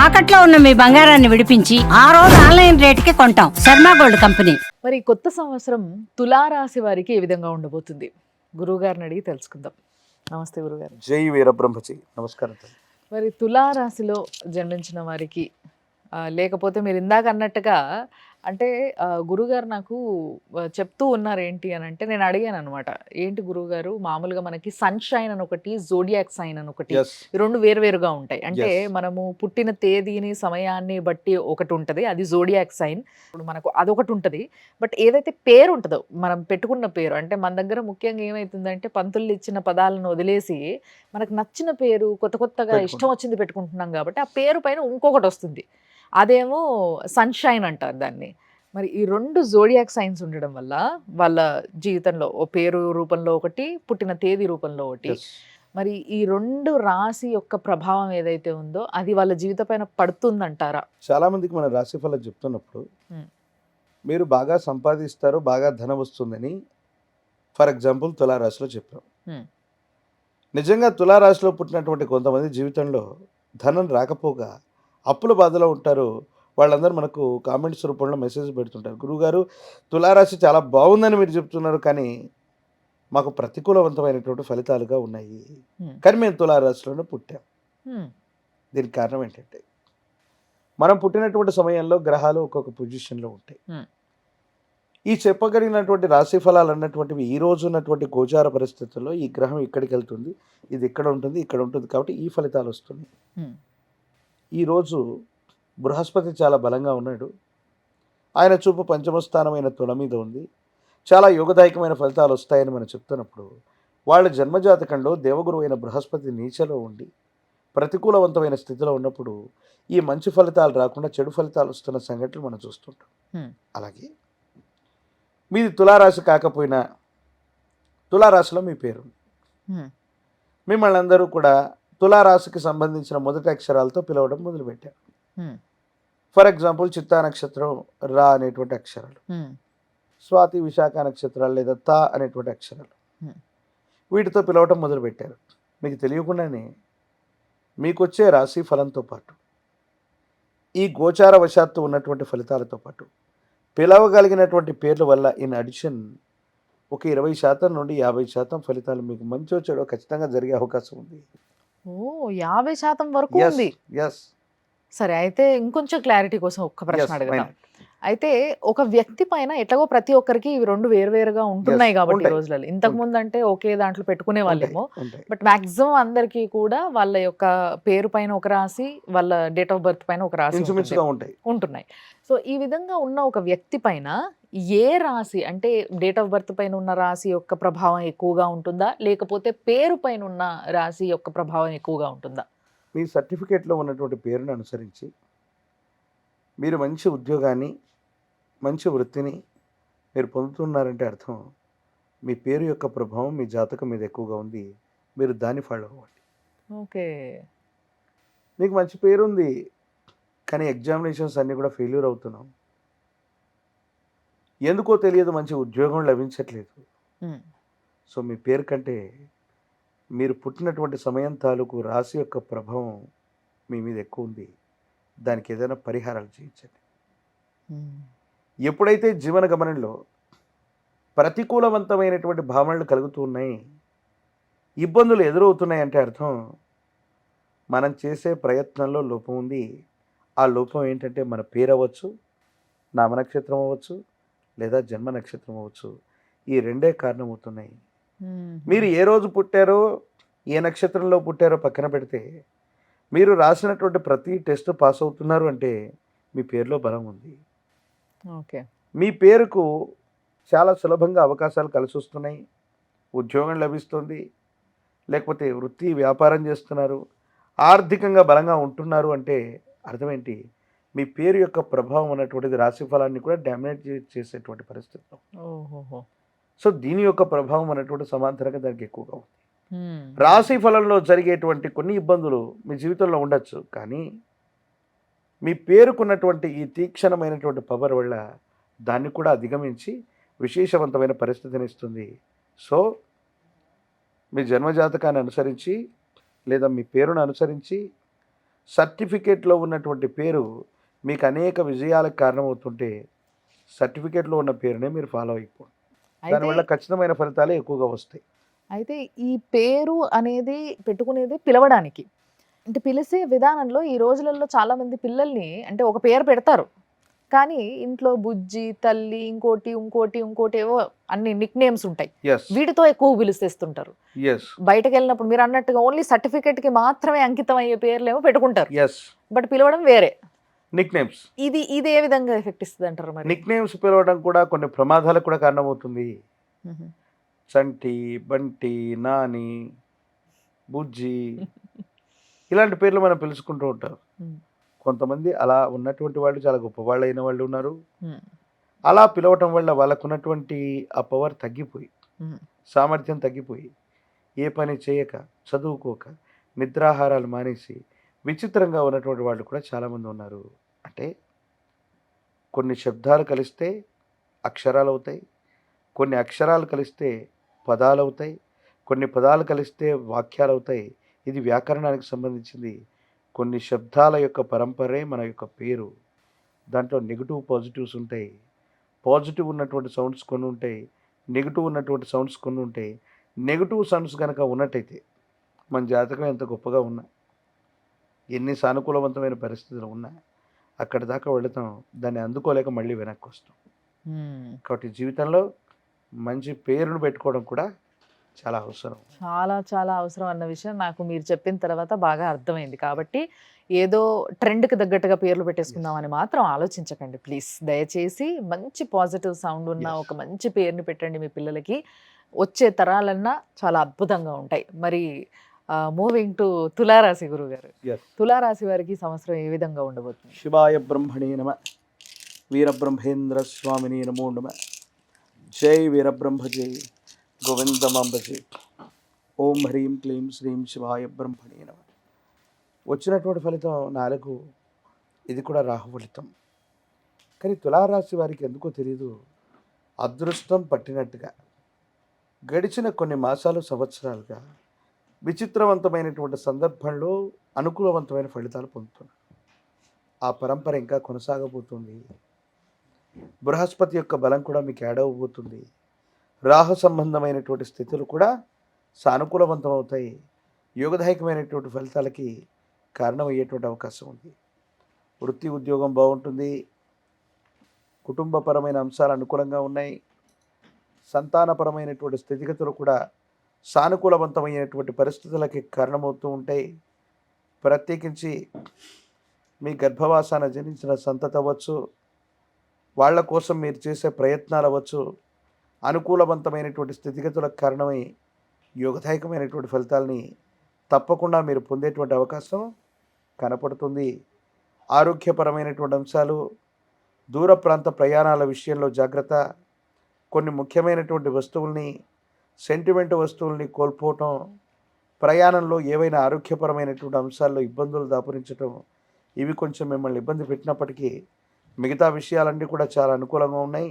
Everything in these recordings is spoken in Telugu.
తాకట్లో ఉన్న మీ బంగారాన్ని విడిపించి ఆ రోజు ఆన్లైన్ రేటుకి కొంటాం. Sharma gold company. మరి కొత్త సంవత్సరం తులారాశి వారికి ఏ విధంగా ఉండబోతుంది? గురువుగారిని అడిగి తెలుసుకుందాం. నమస్తే గురుగారు. జై వీరబ్రహ్మజీ. నమస్కారం. మరి తులారాశిలో జన్మించిన వారికి లేకపోతే మీరు ఇందాక అన్నట్టుగా అంటే గురుగారు నాకు చెప్తూ ఉన్నారు ఏంటి అని అంటే, నేను అడిగాను అనమాట, ఏంటి గురువుగారు మామూలుగా మనకి సన్షైన్ అని ఒకటి, జోడియాక్ సైన్ అని ఒకటి, ఈ రెండు వేరువేరుగా ఉంటాయి. అంటే మనము పుట్టిన తేదీని సమయాన్ని బట్టి ఒకటి ఉంటుంది, అది జోడియాక్ సైన్. ఇప్పుడు మనకు అదొకటి ఉంటుంది. బట్ ఏదైతే పేరు ఉంటుందో మనం పెట్టుకున్న పేరు, అంటే మన దగ్గర ముఖ్యంగా ఏమవుతుందంటే పంతులు ఇచ్చిన పదాలను వదిలేసి మనకు నచ్చిన పేరు కొత్తగా ఇష్టం వచ్చింది పెట్టుకుంటున్నాం కాబట్టి ఆ పేరు పైన ఇంకొకటి వస్తుంది. అదేమో సన్షైన్ అంటారు దాన్ని. మరి ఈ రెండు జోడియాక్ సైన్స్ ఉండడం వల్ల వాళ్ళ జీవితంలో ఓ పేరు రూపంలో ఒకటి, పుట్టిన తేదీ రూపంలో ఒకటి, మరి ఈ రెండు రాశి యొక్క ప్రభావం ఏదైతే ఉందో అది వాళ్ళ జీవిత పైన పడుతుందంటారా? చాలా మందికి మన రాశి ఫలం చెప్తున్నప్పుడు మీరు బాగా సంపాదిస్తారు, బాగా ధనం వస్తుందని ఫర్ ఎగ్జాంపుల్ తులారాశిలో చెప్పాం. నిజంగా తులారాశిలో పుట్టినటువంటి కొంతమంది జీవితంలో ధనం రాకపోగా అప్పుల బాధలో ఉంటారు. వాళ్ళందరూ మనకు కామెంట్స్ రూపంలో మెసేజ్ పెడుతుంటారు, గురువుగారు తులారాశి చాలా బాగుందని మీరు చెప్తున్నారు, కానీ మాకు ప్రతికూలవంతమైనటువంటి ఫలితాలుగా ఉన్నాయి, కానీ మేము తులారాశిలోనే పుట్టాం. దీనికి కారణం ఏంటంటే, మనం పుట్టినటువంటి సమయంలో గ్రహాలు ఒక్కొక్క పొజిషన్లో ఉంటాయి. ఈ చెప్పగలిగినటువంటి రాశి ఫలాలు అన్నటువంటివి ఈ రోజు ఉన్నటువంటి గోచార పరిస్థితుల్లో ఈ గ్రహం ఇక్కడికి వెళ్తుంది, ఇది ఇక్కడ ఉంటుంది, ఇక్కడ ఉంటుంది, కాబట్టి ఈ ఫలితాలు వస్తున్నాయి. ఈరోజు బృహస్పతి చాలా బలంగా ఉన్నాడు. ఆయన చూపు పంచమ స్థానమైన తుల మీద ఉంది. చాలా యోగదాయకమైన ఫలితాలు వస్తాయని మనం చెప్తున్నప్పుడు, వాళ్ళ జన్మజాతకంలో దేవగురు అయిన బృహస్పతి నీచలో ఉండి ప్రతికూలవంతమైన స్థితిలో ఉన్నప్పుడు ఈ మంచి ఫలితాలు రాకుండా చెడు ఫలితాలు వస్తున్న సంఘటనలు మనం చూస్తుంటాం. అలాగే మీది తులారాశి కాకపోయినా తులారాశిలో మీ పేరు, మిమ్మల్ని అందరూ కూడా తులారాశికి సంబంధించిన మొదటి అక్షరాలతో పిలవడం మొదలుపెట్టారు. ఫర్ ఎగ్జాంపుల్ చిత్తా నక్షత్రం రా అనేటువంటి అక్షరాలు, స్వాతి విశాఖ నక్షత్రాలు లేదా తా అనేటువంటి అక్షరాలు, వీటితో పిలవటం మొదలుపెట్టారు. మీకు తెలియకుండానే మీకు వచ్చే రాశి ఫలంతో పాటు ఈ గోచార వశాత్తు ఉన్నటువంటి ఫలితాలతో పాటు పిలవగలిగినటువంటి పేర్ల వల్ల ఇన్ అడిషన్ ఒక 20% నుండి 50% ఫలితాలు మీకు మంచో చెడో ఖచ్చితంగా జరిగే అవకాశం ఉంది. 50% వరకు ఉంది. సరే, అయితే ఇంకొంచెం క్లారిటీ కోసం ఒక్క ప్రశ్న అడగడం. అయితే ఒక వ్యక్తి పైన ఎట్లాగో ప్రతి ఒక్కరికి ఇవి రెండు వేరువేరుగా ఉంటున్నాయి కాబట్టి ఈ రోజులలో, ఇంతకు ముందు అంటే ఒకే దాంట్లో పెట్టుకునే వాళ్ళేమో, బట్ మాక్సిమం అందరికీ కూడా వాళ్ళ యొక్క పేరు పైన ఒక రాశి, వాళ్ళ డేట్ ఆఫ్ బర్త్ పైన ఒక రాశి ఉంటున్నాయి. సో ఈ విధంగా ఉన్న ఒక వ్యక్తి పైన ఏ రాశి, అంటే డేట్ ఆఫ్ బర్త్ పైన ఉన్న రాశి యొక్క ప్రభావం ఎక్కువగా ఉంటుందా, లేకపోతే పేరు పైన ఉన్న రాశి యొక్క ప్రభావం ఎక్కువగా ఉంటుందా? మీ సర్టిఫికేట్లో ఉన్నటువంటి పేరును అనుసరించి మీరు మంచి ఉద్యోగాన్ని, మంచి వృత్తిని మీరు పొందుతున్నారంటే అర్థం మీ పేరు యొక్క ప్రభావం మీ జాతకం మీద ఎక్కువగా ఉంది, మీరు దాన్ని ఫాలో అవ్వండి. ఓకే, మీకు మంచి పేరు ఉంది కానీ ఎగ్జామినేషన్స్ అన్నీ కూడా ఫెయిల్యూర్ అవుతున్నాం, ఎందుకో తెలియదు మంచి ఉద్యోగం లభించట్లేదు. సో మీ పేరు కంటే మీరు పుట్టినటువంటి సమయం తాలూకు రాశి యొక్క ప్రభావం మీ మీద ఎక్కువ ఉంది, దానికి ఏదైనా పరిహారాలు చేయించండి. ఎప్పుడైతే జీవన గమనంలో ప్రతికూలవంతమైనటువంటి భావనలు కలుగుతూ ఉన్నాయి, ఇబ్బందులు ఎదురవుతున్నాయి అంటే అర్థం మనం చేసే ప్రయత్నంలో లోపం ఉంది. ఆ లోపం ఏంటంటే మన పేరు అవ్వచ్చు, నామ నక్షత్రం అవ్వచ్చు, లేదా జన్మ నక్షత్రం అవ్వచ్చు. ఈ రెండే కారణం అవుతున్నాయి. మీరు ఏ రోజు పుట్టారో, ఏ నక్షత్రంలో పుట్టారో పక్కన పెడితే, మీరు రాసినటువంటి ప్రతి టెస్ట్ పాస్ అవుతున్నారు అంటే మీ పేరులో బలం ఉంది. ఓకే, మీ పేరుకు చాలా సులభంగా అవకాశాలు కలిసి వస్తున్నాయి, ఉద్యోగం లభిస్తుంది, లేకపోతే వృత్తి వ్యాపారం చేస్తున్నారు, ఆర్థికంగా బలంగా ఉంటున్నారు అంటే అర్థం ఏంటి? మీ పేరు యొక్క ప్రభావం అన్నటువంటిది రాశి ఫలాన్ని కూడా డామినేట్ చేసేటువంటి పరిస్థితి. సో దీని యొక్క ప్రభావం అనేటువంటి సమాంతరంగా దానికి ఎక్కువగా ఉంది. రాశి ఫలంలో జరిగేటువంటి కొన్ని ఇబ్బందులు మీ జీవితంలో ఉండొచ్చు, కానీ మీ పేరుకున్నటువంటి ఈ తీక్షణమైనటువంటి పవర్ వల్ల దాన్ని కూడా అధిగమించి విశేషవంతమైన పరిస్థితిని ఇస్తుంది. సో మీ జన్మజాతకాన్ని అనుసరించి లేదా మీ పేరును అనుసరించి సర్టిఫికేట్లో ఉన్నటువంటి పేరు మీకు అనేక విజయాలకు కారణమవుతుంటే సర్టిఫికేట్లో ఉన్న పేరునే మీరు ఫాలో అయిపోండి. అయితే దానివల్ల ఖచ్చితమైన ఫలితాలే ఎక్కువగా వస్తాయి. అయితే ఈ పేరు అనేది పెట్టుకునేది పిలవడానికి. అంటే పిలిసే విధానంలో ఈ రోజులలో చాలా మంది పిల్లల్ని అంటే ఒక పేరు పెడతారు. కానీ ఇంట్లో బుజ్జి, తల్లి, ఇంకోటి ఏవో అన్ని నిక్ నేమ్స్ ఉంటాయి. ఎస్ వీటితో ఎక్కువ పిలిచేస్తుంటారు. ఎస్ బయటకెళ్ళినప్పుడు మీరు అన్నట్టుగా ఓన్లీ సర్టిఫికేట్‌కి మాత్రమే అంకితం అయ్యే పేర్లేమో పెట్టుకుంటారు. ఎస్ బట్ పిలవడం వేరే. Nick names. ఇది ఏ విధంగా ఎఫెక్ట్ ఇస్తదంటారు మరి? నిక్ నేమ్స్ పిలవడం కూడా కొన్ని ప్రమాదాలకు కూడా కారణమవుతుంది. హుహు. చంటి, బంటి, నాని, బుజ్జి ఇలాంటి పేర్లు మనం పిలుచుకుంటూ ఉంటాం. హ్మ్. కొంతమంది అలా ఉన్నటువంటి వాళ్ళు చాలా గొప్పవాళ్ళు అయిన వాళ్ళు ఉన్నారు. హ్మ్. అలా పిలవటం వల్ల వాళ్ళకున్నటువంటి ఆ పవర్ తగ్గిపోయి, హ్మ్. సామర్థ్యం తగ్గిపోయి, ఏ పని చేయక, చదువుకోక, నిద్రాహారాలు మానేసి విచిత్రంగా ఉన్నటువంటి వాళ్ళు కూడా చాలామంది ఉన్నారు. అంటే కొన్ని శబ్దాలు కలిస్తే అక్షరాలవుతాయి. కొన్ని అక్షరాలు కలిస్తే పదాలవుతాయి. కొన్ని పదాలు కలిస్తే వాక్యాలవుతాయి. ఇది వ్యాకరణానికి సంబంధించింది. కొన్ని శబ్దాల యొక్క పరంపరే మన యొక్క పేరు. దాంట్లో నెగెటివ్, పాజిటివ్స్ ఉంటాయి. పాజిటివ్ ఉన్నటువంటి సౌండ్స్ కొన్ని ఉంటాయి. నెగెటివ్ ఉన్నటువంటి సౌండ్స్ కొన్ని ఉంటాయి. నెగెటివ్ సౌండ్స్ కనుక ఉన్నట్టయితే మన జాతకం ఎంత గొప్పగా ఉన్నా, ఎన్ని సానుకూలవంతమైన పరిస్థితులు ఉన్నా అక్కడి దాకా వెళతాం. దాన్ని అందుకోలేక మళ్ళీ వెనక్కి వస్తాం. హ్మ్. కాబట్టి జీవితంలో మంచి పేరును పెట్టుకోవడం కూడా చాలా అవసరం. చాలా అవసరం అన్న విషయం నాకు మీరు చెప్పిన తర్వాత బాగా అర్థమైంది. కాబట్టి ఏదో ట్రెండ్‌కి తగ్గట్టుగా పేర్లు పెట్టేసుకుందామని మాత్రం ఆలోచించకండి ప్లీజ్. దయచేసి మంచి పాజిటివ్ సౌండ్ ఉన్న Yes. ఒక మంచి పేరుని పెట్టండి మీ పిల్లలకి. వచ్చే తరాలన్నా చాలా అద్భుతంగా ఉంటాయి. మరి మూవింగ్ టు తులారాశి గురువుగారు. Yes. తులారాశి వారికి ఈ సంవత్సరం ఏ విధంగా ఉండబోతుంది? శివాయ బ్రహ్మణే నమ, వీరబ్రహ్మేంద్ర స్వామిని నమో నమ. జై వీరబ్రహ్మ జై గోవిందమాంబ జై. ఓం హ్రీం క్లీం శ్రీం శివాయ బ్రహ్మణే నమ. వచ్చినటువంటి ఫలితం 4. ఇది కూడా రాహు ఫలితం. కానీ తులారాశి వారికి ఎందుకో తెలియదు, అదృష్టం పట్టినట్టుగా గడిచిన కొన్ని మాసాలు, సంవత్సరాలుగా విచిత్రవంతమైనటువంటి సందర్భంలో అనుకూలవంతమైన ఫలితాలు పొందుతున్నారు. ఆ పరంపర ఇంకా కొనసాగబోతుంది. బృహస్పతి యొక్క బలం కూడా మీకు యాడ్ అవ్వబోతుంది. రాహు సంబంధమైనటువంటి స్థితులు కూడా సానుకూలవంతం అవుతాయి. యోగదాయకమైనటువంటి ఫలితాలకి కారణమయ్యేటువంటి అవకాశం ఉంది. వృత్తి, ఉద్యోగం బాగుంటుంది. కుటుంబపరమైన అంశాలు అనుకూలంగా ఉన్నాయి. సంతానపరమైనటువంటి స్థితిగతులు కూడా సానుకూలవంతమైనటువంటి పరిస్థితులకి కారణమవుతూ ఉంటాయి. ప్రత్యేకించి మీ గర్భవాసాన జనించిన సంతతి అవ్వచ్చు, వాళ్ళ కోసం మీరు చేసే ప్రయత్నాలు అవ్వచ్చు, అనుకూలవంతమైనటువంటి స్థితిగతులకు కారణమై యోగదాయకమైనటువంటి ఫలితాలని తప్పకుండా మీరు పొందేటువంటి అవకాశం కనపడుతుంది. ఆరోగ్యపరమైనటువంటి అంశాలు, దూర ప్రాంత ప్రయాణాల విషయంలో జాగ్రత్త. కొన్ని ముఖ్యమైనటువంటి వస్తువుల్ని, సెంటిమెంట్ వస్తువుల్ని కోల్పోవటం, ప్రయాణంలో ఏవైనా ఆరోగ్యపరమైనటువంటి అంశాల్లో ఇబ్బందులు దాపురించటం, ఇవి కొంచెం మిమ్మల్ని ఇబ్బంది పెట్టినప్పటికీ మిగతా విషయాలన్నీ కూడా చాలా అనుకూలంగా ఉన్నాయి.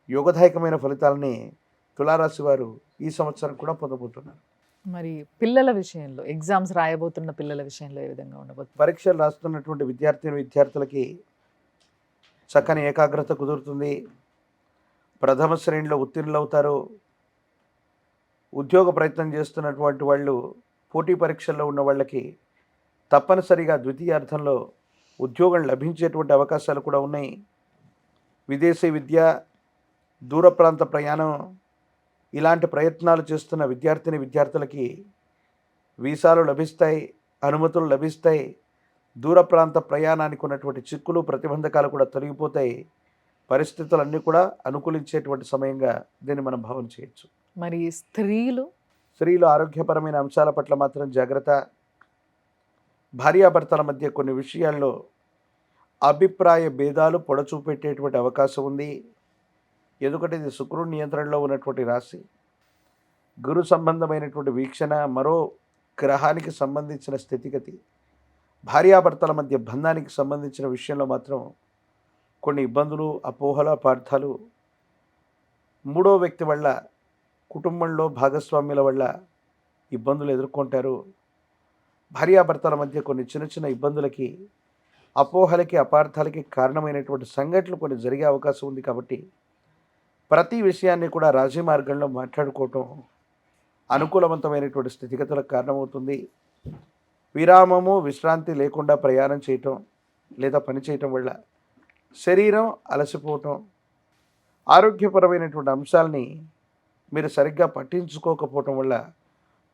యోగదాయకమైన ఫలితాలని తులారాశి వారు ఈ సంవత్సరం కూడా పొందబోతున్నారు. మరి పిల్లల విషయంలో, ఎగ్జామ్స్ రాయబోతున్న పిల్లల విషయంలో ఏ విధంగా ఉండబోతుంది? పరీక్షలు రాస్తున్నటువంటి విద్యార్థులకి చక్కని ఏకాగ్రత కుదురుతుంది. ప్రథమ శ్రేణిలో ఉత్తీర్ణులు అవుతారు. ఉద్యోగ ప్రయత్నం చేస్తున్నటువంటి వాళ్ళు, పోటీ పరీక్షల్లో ఉన్న వాళ్ళకి తప్పనిసరిగా ద్వితీయార్థంలో ఉద్యోగం లభించేటువంటి అవకాశాలు కూడా ఉన్నాయి. విదేశీ విద్య, దూర ప్రాంత ప్రయాణం ఇలాంటి ప్రయత్నాలు చేస్తున్న విద్యార్థులకి వీసాలు లభిస్తాయి, అనుమతులు లభిస్తాయి. దూర ప్రాంత ప్రయాణానికి ఉన్నటువంటి చిక్కులు, ప్రతిబంధకాలు కూడా తొలగిపోతాయి. పరిస్థితులన్నీ కూడా అనుకూలించేటువంటి సమయంగా దీన్ని మనం భావన చేయొచ్చు. మరి స్త్రీలు ఆరోగ్యపరమైన అంశాల పట్ల మాత్రం జాగ్రత్త. భార్యాభర్తల మధ్య కొన్ని విషయాల్లో అభిప్రాయ భేదాలు పొడచూపెట్టేటువంటి అవకాశం ఉంది. ఎందుకంటే ఇది శుక్రుడి నియంత్రణలో ఉన్నటువంటి రాశి. గురు సంబంధమైనటువంటి వీక్షణ, మరో గ్రహానికి సంబంధించిన స్థితిగతి, భార్యాభర్తల మధ్య బంధానికి సంబంధించిన విషయంలో మాత్రం కొన్ని ఇబ్బందులు, అపోహల, అపార్థాలు, మూడో వ్యక్తి వల్ల, కుటుంబంలో భాగస్వామ్యుల వల్ల ఇబ్బందులు ఎదుర్కొంటారు. భార్యాభర్తల మధ్య కొన్ని చిన్న చిన్న ఇబ్బందులకి, అపోహలకి, అపార్థాలకి కారణమైనటువంటి సంఘటనలు కొన్ని జరిగే అవకాశం ఉంది. కాబట్టి ప్రతి విషయాన్ని కూడా రాజీ మార్గంలో మాట్లాడుకోవటం అనుకూలవంతమైనటువంటి స్థితిగతులకు కారణమవుతుంది. విరామము, విశ్రాంతి లేకుండా ప్రయాణం చేయటం లేదా పని చేయటం వల్ల శరీరం అలసిపోవటం, ఆరోగ్యపరమైనటువంటి అంశాలని మీరు సరిగ్గా పట్టించుకోకపోవటం వల్ల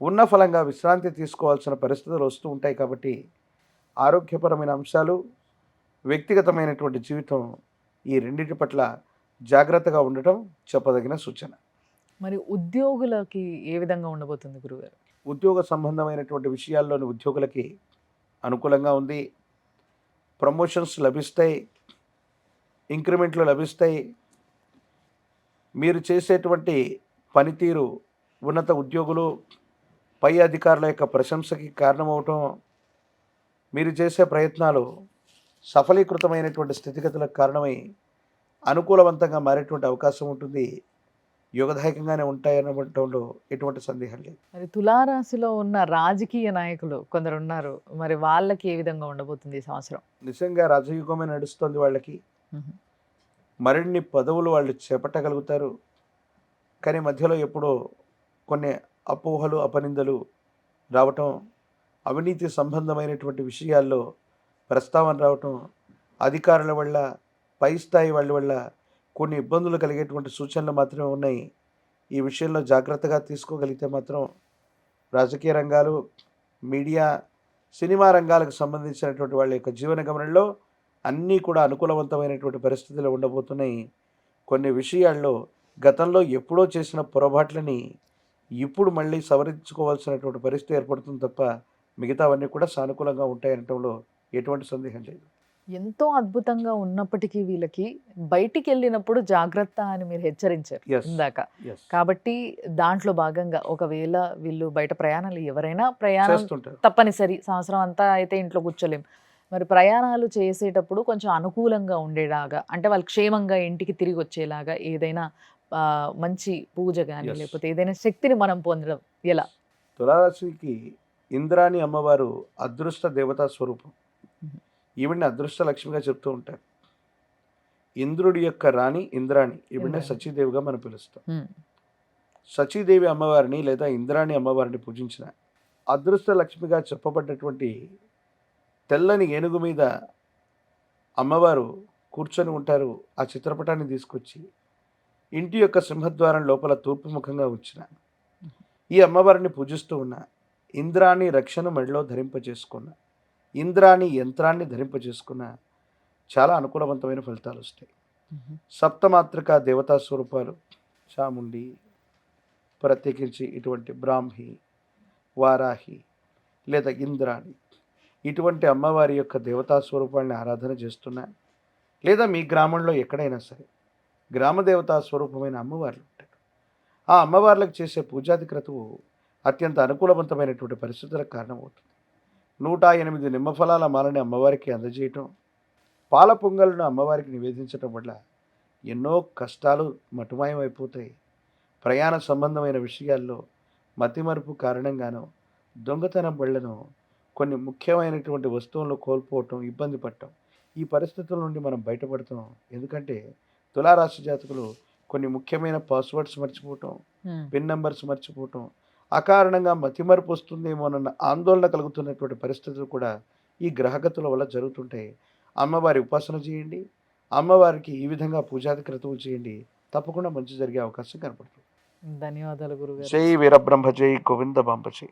ఉన్న ఫలంగా విశ్రాంతి తీసుకోవాల్సిన పరిస్థితులు వస్తూ ఉంటాయి. కాబట్టి ఆరోగ్యపరమైన అంశాలు, వ్యక్తిగతమైనటువంటి జీవితం, ఈ రెండింటి పట్ల జాగ్రత్తగా ఉండటం చెప్పదగిన సూచన. మరి ఉద్యోగులకి ఏ విధంగా ఉండబోతుంది గురుగారు? ఉద్యోగ సంబంధమైనటువంటి విషయాల్లోని ఉద్యోగులకి అనుకూలంగా ఉంది. ప్రమోషన్స్ లభిస్తాయి, ఇంక్రిమెంట్లు లభిస్తాయి. మీరు చేసేటువంటి పనితీరు ఉన్నత ఉద్యోగులు, పై అధికారుల యొక్క ప్రశంసకి కారణమవటం, మీరు చేసే ప్రయత్నాలు సఫలీకృతమైనటువంటి స్థితిగతులకు కారణమై అనుకూలవంతంగా మారేటువంటి అవకాశం ఉంటుంది. యోగదాయకంగానే ఉంటాయనడంలో ఎటువంటి సందేహం లేదు. మరి తులారాశిలో ఉన్న రాజకీయ నాయకులు కొందరు ఉన్నారు, మరి వాళ్ళకి ఏ విధంగా ఉండబోతుంది ఈ సంవత్సరం? నిజంగా రాజయుగమే నడుస్తుంది వాళ్ళకి. మరిన్ని పదవులు వాళ్ళు చేపట్టగలుగుతారు. కానీ మధ్యలో ఎప్పుడో కొన్ని అపోహలు, అపనిందలు రావటం, అవినీతి సంబంధమైనటువంటి విషయాల్లో ప్రస్తావన రావటం, అధికారుల వల్ల, పై స్థాయి వాళ్ళ వల్ల కొన్ని ఇబ్బందులు కలిగేటువంటి సూచనలు మాత్రమే ఉన్నాయి. ఈ విషయంలో జాగ్రత్తగా తీసుకోగలిగితే మాత్రం రాజకీయ రంగాలు, మీడియా, సినిమా రంగాలకు సంబంధించినటువంటి వాళ్ళ యొక్క జీవన గమనంలో అన్నీ కూడా అనుకూలవంతమైనటువంటి పరిస్థితులు ఉండబోతున్నాయి. కొన్ని విషయాల్లో గతంలో ఎప్పుడో చేసిన పొరపాట్లని ఇప్పుడు మళ్ళీ సవరించుకోవాల్సినటువంటి పరిస్థితి ఏర్పడుతుంది తప్ప మిగతావన్నీ కూడా సానుకూలంగా ఉంటాయనటంలో ఎటువంటి సందేహం లేదు. ఎంతో అద్భుతంగా ఉన్నప్పటికీ వీళ్ళకి బయటికి వెళ్ళినప్పుడు జాగ్రత్త అని మీరు హెచ్చరించారు Yes. ఇందాక. Yes. కాబట్టి దాంట్లో భాగంగా ఒకవేళ వీళ్ళు బయట ప్రయాణాలు, ఎవరైనా ప్రయాణం చేస్తుంటారు. తప్పనిసరి, సంవత్సరం అంతా అయితే ఇంట్లో కూర్చోలేం. మరి ప్రయాణాలు చేసేటప్పుడు కొంచెం అనుకూలంగా ఉండేలాగా, అంటే వాళ్ళు క్షేమంగా ఇంటికి తిరిగి వచ్చేలాగా ఏదైనా మంచి పూజ కానీ Yes. లేకపోతే ఏదైనా శక్తిని మనం పొందడం ఎలా? తులారాశికి ఇంద్రాణి అమ్మవారు అదృష్ట దేవతా స్వరూపం. ఈవిడ్ని అదృష్ట లక్ష్మిగా చెప్తూ ఉంటారు. ఇంద్రుడి యొక్క రాణి ఇంద్రాణి, ఈవిడ్నే ఇంద్రాణి. సచీదేవిగా మనం పిలుస్తాం. ఉమ్, సచీదేవి అమ్మవారిని లేదా ఇంద్రాణి అమ్మవారిని పూజించిన అదృష్ట లక్ష్మిగా చెప్పబడ్డటువంటి తెల్లని ఏనుగు మీద అమ్మవారు కూర్చొని ఉంటారు. ఆ చిత్రపటాన్ని తీసుకొచ్చి ఇంటి యొక్క సింహద్వారం లోపల తూర్పు ముఖంగా ఉంచిన ఈ అమ్మవారిని పూజిస్తూ ఉన్న, ఇంద్రాణి రక్షను మెడలో ధరింపజేసుకున్న, ఇంద్రాణి యంత్రాన్ని ధరింపజేసుకున్న చాలా అనుకూలవంతమైన ఫలితాలు వస్తాయి. ఉమ్, సప్తమాత్రిక దేవతా స్వరూపాలు చాముండి, ప్రత్యేకించి ఇటువంటి బ్రాహ్మి, వారాహి లేదా ఇంద్రాణి, ఇటువంటి అమ్మవారి యొక్క దేవతా స్వరూపాన్ని ఆరాధన చేస్తున్నా, లేదా మీ గ్రామంలో ఎక్కడైనా సరే గ్రామ దేవతా స్వరూపమైన అమ్మవార్లు ఉంటారు. ఆ అమ్మవార్లకు చేసే పూజాది క్రతువు అత్యంత అనుకూలవంతమైనటువంటి పరిస్థితులకు కారణమవుతుంది. 108 నిమ్మఫలాల మాలని అమ్మవారికి అందజేయటం, పాల పొంగలను అమ్మవారికి నివేదించటం వల్ల ఎన్నో కష్టాలు మటుమాయమైపోతాయి. ప్రయాణ సంబంధమైన విషయాల్లో మతిమరుపు కారణంగానో, దొంగతనం వల్లనో కొన్ని ముఖ్యమైనటువంటి వస్తువులను కోల్పోవటం, ఇబ్బంది పడటం, ఈ పరిస్థితుల నుండి మనం బయటపడతాం. ఎందుకంటే తులారాశి జాతకులు కొన్ని ముఖ్యమైన పాస్వర్డ్స్ మర్చిపోవటం, ఉమ్. పిన్ నెంబర్స్ మర్చిపోవటం, అకారణంగా మతిమరుపు వస్తుందేమోనన్న ఆందోళన కలుగుతున్నటువంటి పరిస్థితులు కూడా ఈ గ్రహగతుల వల్ల జరుగుతుంటాయి. అమ్మవారి ఉపాసన చేయండి, అమ్మవారికి ఈ విధంగా పూజాది క్రతువులు చేయండి, తప్పకుండా మంచి జరిగే అవకాశం కనపడుతుంది. ధన్యవాదాలు గురుగారు. జై వీరబ్రహ్మ, జై గోవింద బాంబ జై.